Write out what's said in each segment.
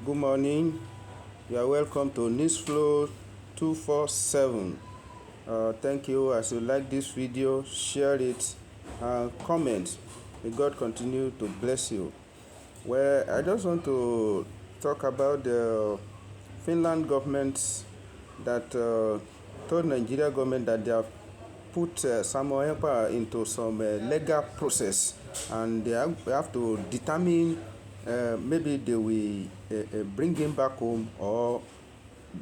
Good morning. You are welcome to Newsflow 247. Thank you. As you like this video, share it and comment. May God continue to bless you. Well, I just want to talk about the Finland government that told Nigeria government that they have put Saimon into some legal process, and they have to determine maybe they will bring him back home or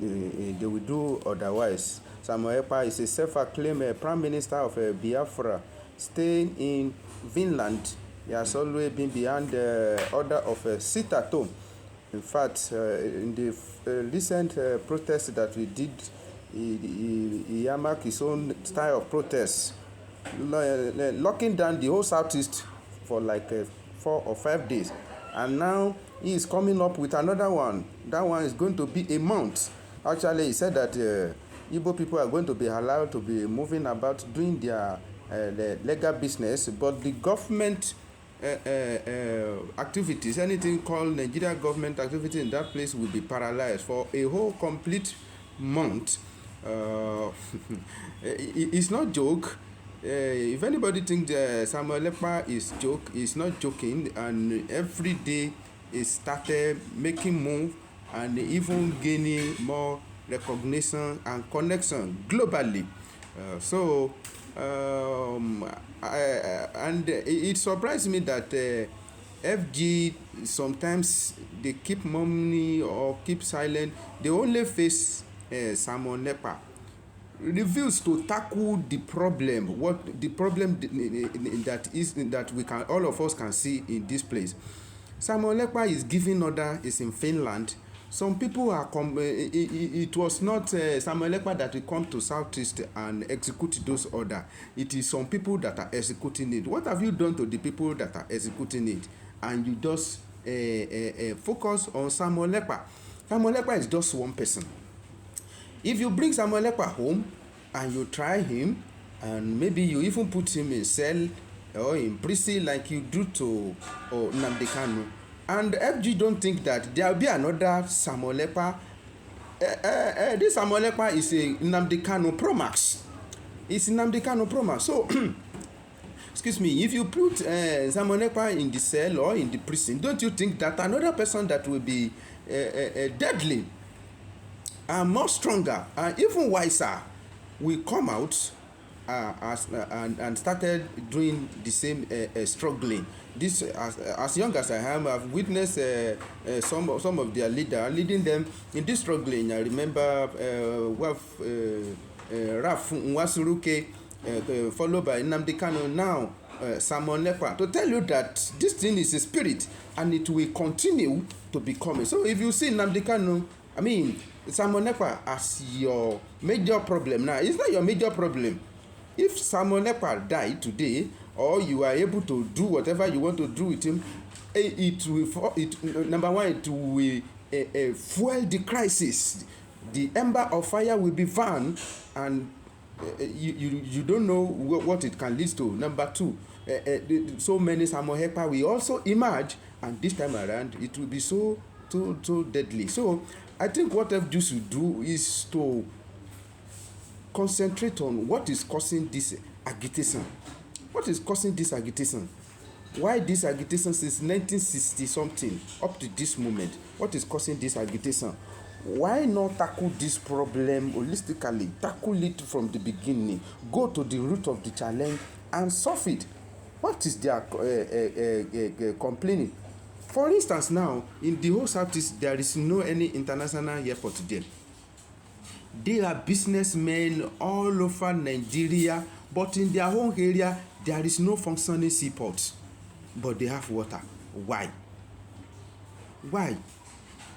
they will do otherwise. Saimon is a self-acclaimed Prime Minister of Biafra, staying in Finland. He has always been behind the order of sit at home. In fact, in the recent protest that we did, he marked his own style of protest, locking down the whole southeast for like 4 or 5 days. And now he is coming up with another one. That one is going to be a month. Actually, he said that Igbo people are going to be allowed to be moving about doing their legal business, but the government activities, anything called Nigeria government activity in that place, will be paralyzed for a whole complete month. It's not joke. If anybody thinks Saimon Ekpa is joke, he's not joking. And every day he started making move and even gaining more recognition and connection globally. And it surprised me that FG sometimes they keep money or keep silent. They only face Saimon Ekpa. Reveals to tackle the problem, what the problem that is, that we can, all of us can see in this place. Saimon Ekpa is giving order, is in Finland. Some people are it was not Saimon Ekpa that will come to Southeast and execute those orders. It is some people that are executing it. What have you done to the people that are executing it? And you just focus on Saimon Ekpa. Saimon Ekpa is just one person. If you bring Saimon Ekpa home and you try him, and maybe you even put him in cell or in prison like you do to Nnamdi Kanu, and FG don't think that there will be another Saimon Ekpa. This Saimon Ekpa is a Nnamdi Kanu Pro Max. It's Nnamdi Kanu Pro Max. So, excuse me, if you put Saimon Ekpa in the cell or in the prison, don't you think that another person that will be deadly and more stronger and even wiser will come out and started doing the same struggling? This, as young as I am, I've witnessed some of their leaders leading them in this struggling. I remember Raf Nwasuruke, followed by Nnamdi Kanu, now Saimon Ekpa, to tell you that this thing is a spirit and it will continue to be coming. So if you see Nnamdi Kanu, I mean, Saimon Ekpa as your major problem now, it's not your major problem. If Saimon Ekpa died today, or you are able to do whatever you want to do with him, number one, it will fuel the crisis. The ember of fire will be fanned, and you don't know what it can lead to. Number two, so many Saimon Ekpa will also emerge, and this time around it will be so deadly. So I think what FG should do is to concentrate on what is causing this agitation. What is causing this agitation? Why this agitation since 1960 something up to this moment? What is causing this agitation? Why not tackle this problem holistically? Tackle it from the beginning. Go to the root of the challenge and solve it. What is their complaining? For instance, now in the whole Southeast, there is no any international airport there. They are businessmen all over Nigeria, but in their own area, there is no functioning seaport. But they have water. Why? Why?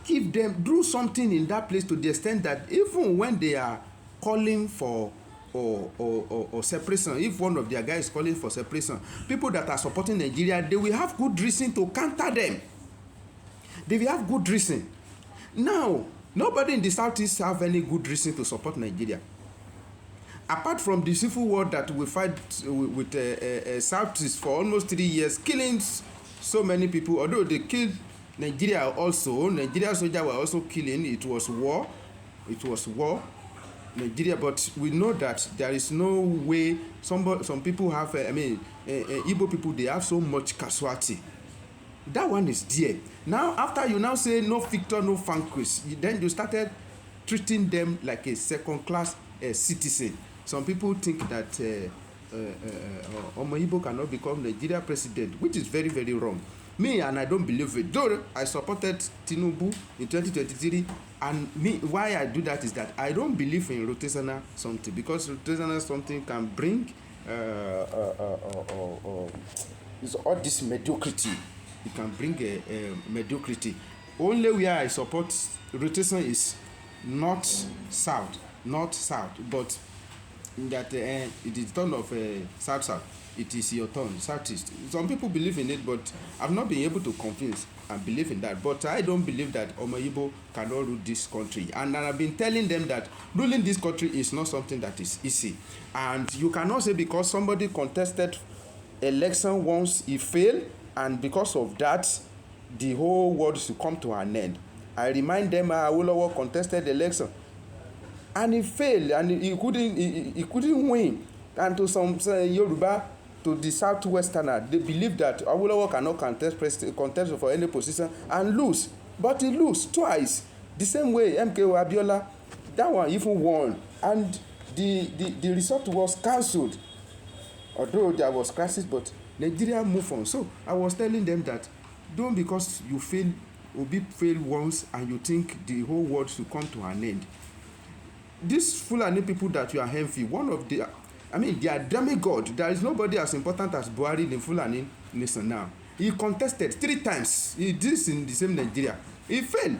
Give them, do something in that place to the extent that even when they are calling for or separation, if one of their guys is calling for separation, people that are supporting Nigeria, they will have good reason to counter them. They will have good reason. Now, nobody in the Southeast have any good reason to support Nigeria. Apart from the civil war that we fight with Southeast for almost 3 years, killing so many people, although they killed Nigeria soldiers were also killing. It was war. It was war. Nigeria, but we know that there is no way. Some people have, Igbo people, they have so much casualty. That one is there. Now, after you now say no victor, no vanquish, then you started treating them like a second-class citizen. Some people think that Omo Igbo cannot become Nigeria president, which is very, very wrong. Me, and I don't believe it. Though I supported Tinubu in 2023, and me, why I do that is that I don't believe in rotational something, because rotational something can bring is all this mediocrity. It can bring a mediocrity. Only where I support rotation is north south, but that it is turn of south, it is your turn southeast. Some people believe in it, but I've not been able to convince and believe in that. But I don't believe that Omo Igbo cannot rule this country, and I've been telling them that ruling this country is not something that is easy. And you cannot say because somebody contested election once, he failed, and because of that the whole world should come to an end. I remind them Awolowo contested election and he failed, and he couldn't win. And to some Yoruba, to the southwesterner, they believe that Awolowo cannot contest for any position and lose, but he lose twice. The same way MKO Abiola, that one even won, and the result was cancelled, although there was crisis, but Nigeria move on. So I was telling them that don't, because you fail, Obi fail once and you think the whole world should come to an end. These Fulani people that you are envy, one of the, they are demigod. There is nobody as important as Buhari in Fulani nation now. He contested 3 times. He did this in the same Nigeria. He failed.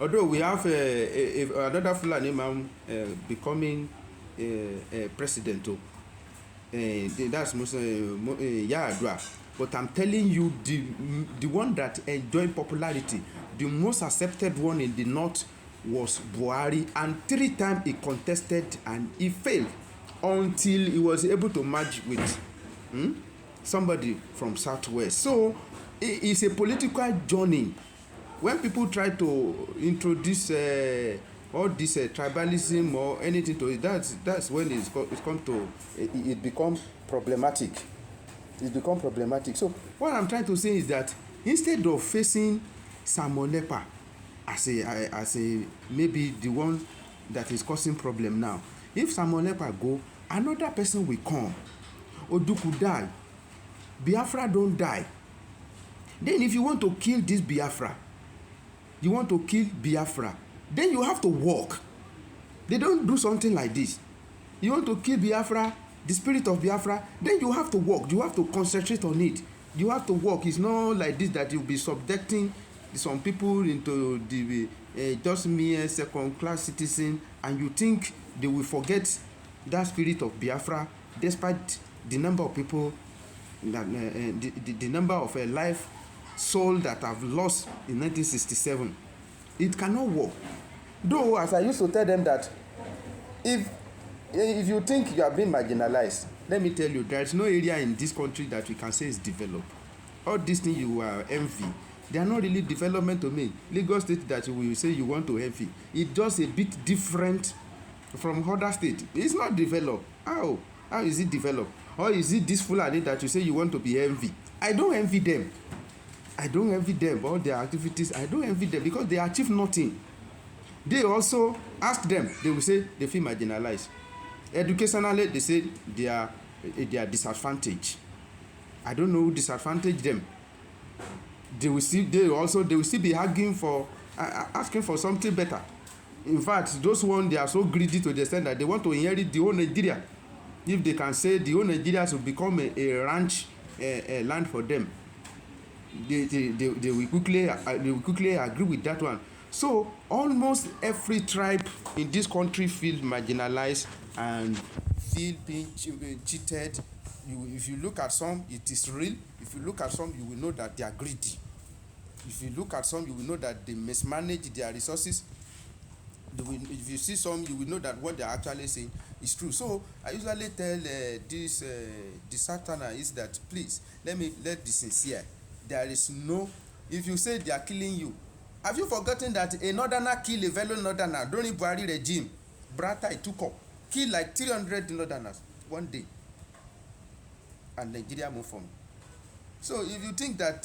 Although we have another Fulani man becoming president, that's Yaradua. But I'm telling you, the one that enjoyed popularity, the most accepted one in the north was Buhari, and 3 times he contested and he failed until he was able to merge with somebody from southwest. So it's a political journey. When people try to introduce all this tribalism or anything to it, that's when it becomes problematic. It becomes problematic. So what I'm trying to say is that instead of facing Saimon as a maybe the one that is causing problem now, if Saimon go, another person will come. Oduku die, Biafra don't die. Then if you want to kill this Biafra, then you have to work. They don't do something like this. You want to kill Biafra, the spirit of Biafra, then you have to work. You have to concentrate on it. You have to work. It's not like this that you'll be subjecting some people into the just mere second-class citizen, and you think they will forget that spirit of Biafra, despite the number of people, that the number of life soul that have lost in 1967. It cannot work. Though, as I used to tell them that if you think you are being marginalized, let me tell you, there is no area in this country that we can say is developed. All these things you are envy, they are not really development to me. Lagos State that you will say you want to envy, it's just a bit different from other states. It's not developed. How is it developed? Or is it this Fulani that you say you want to be envy? I don't envy them. All their activities, I don't envy them, because they achieve nothing. They also ask them, they will say they feel marginalized. Educationally, they say they are disadvantaged. I don't know who disadvantaged them. They will still be asking for something better. In fact, those ones, they are so greedy to the extent that they want to inherit the whole Nigeria. If they can say the whole Nigeria should become a ranch land for them, they will quickly agree with that one. So almost every tribe in this country feels marginalized and feel being cheated. If you look at some, it is real. If you look at some, you will know that they are greedy. If you look at some, you will know that they mismanage their resources. If you see some, you will know that what they are actually saying is true. So I usually tell the Saturner is that, please let be sincere. There is no if you say they are killing you, have you forgotten that a northerner kill a fellow northerner during Buhari regime? Bratai took up, kill like 300 northerners one day, and Nigeria move on. So if you think that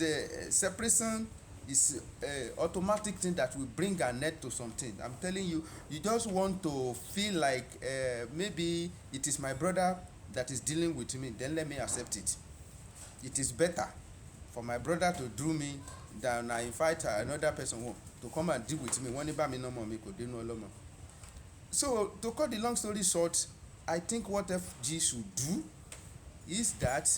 separation is automatic thing that will bring an end to something, I'm telling you, you just want to feel like maybe it is my brother that is dealing with me, then let me accept it. It is better for my brother to do me than I invite another person home to come and deal with me. Wọ́n ní bá mi náà mọ̀ mi kò dénú ọlọ́mọ. So to cut the long story short, I think what FG should do is that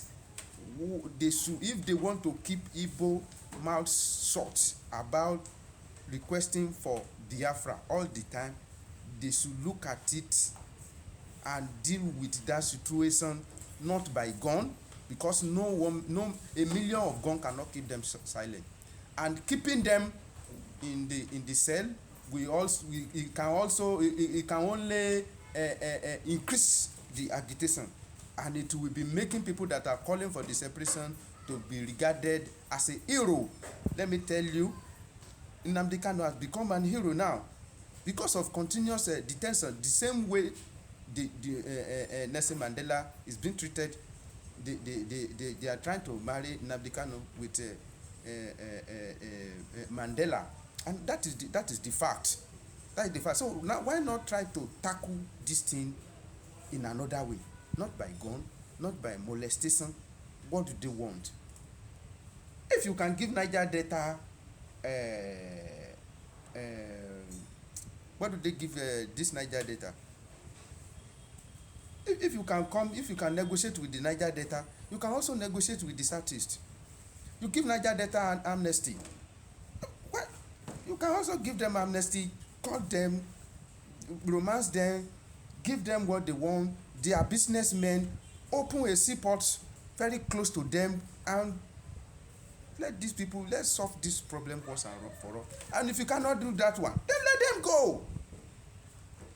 they should, if they want to keep Igbo mouth shut about requesting for Biafra all the time, they should look at it and deal with that situation not by gun, because a million of gun cannot keep them silent, and keeping them in the cell it can only increase the agitation, and it will be making people that are calling for the separation to be regarded as a hero. Let me tell you, Nnamdi Kanu has become an hero now because of continuous detention. The same way Nelson Mandela is being treated, they are trying to marry Nnamdi Kanu with Mandela, and that is the fact. That is the fact. So now why not try to tackle this thing in another way? Not by gun, not by molestation. What do they want? If you can give Niger Delta, what do they give this Niger Delta? If you can negotiate with the Niger Delta, you can also negotiate with the Southeast. You give Niger Delta an amnesty. What? You can also give them amnesty, call them, romance them, give them what they want. They are businessmen. Open a seaport very close to them, and let's solve this problem once and for all. And if you cannot do that one, then let them go.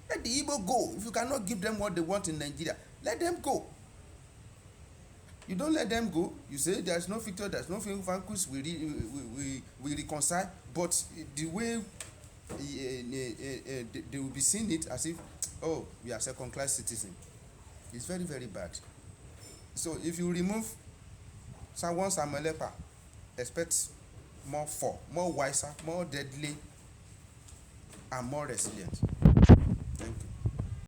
Let the Igbo go. If you cannot give them what they want in Nigeria, let them go. You don't let them go. You say there's no victor, there's no vanquish. We reconcile, but the way they will be seeing it as if, oh, we are second-class citizens. It's very, very bad. So if you remove Saimon Ekpa, expect more wiser, more deadly, and more resilient. Thank you.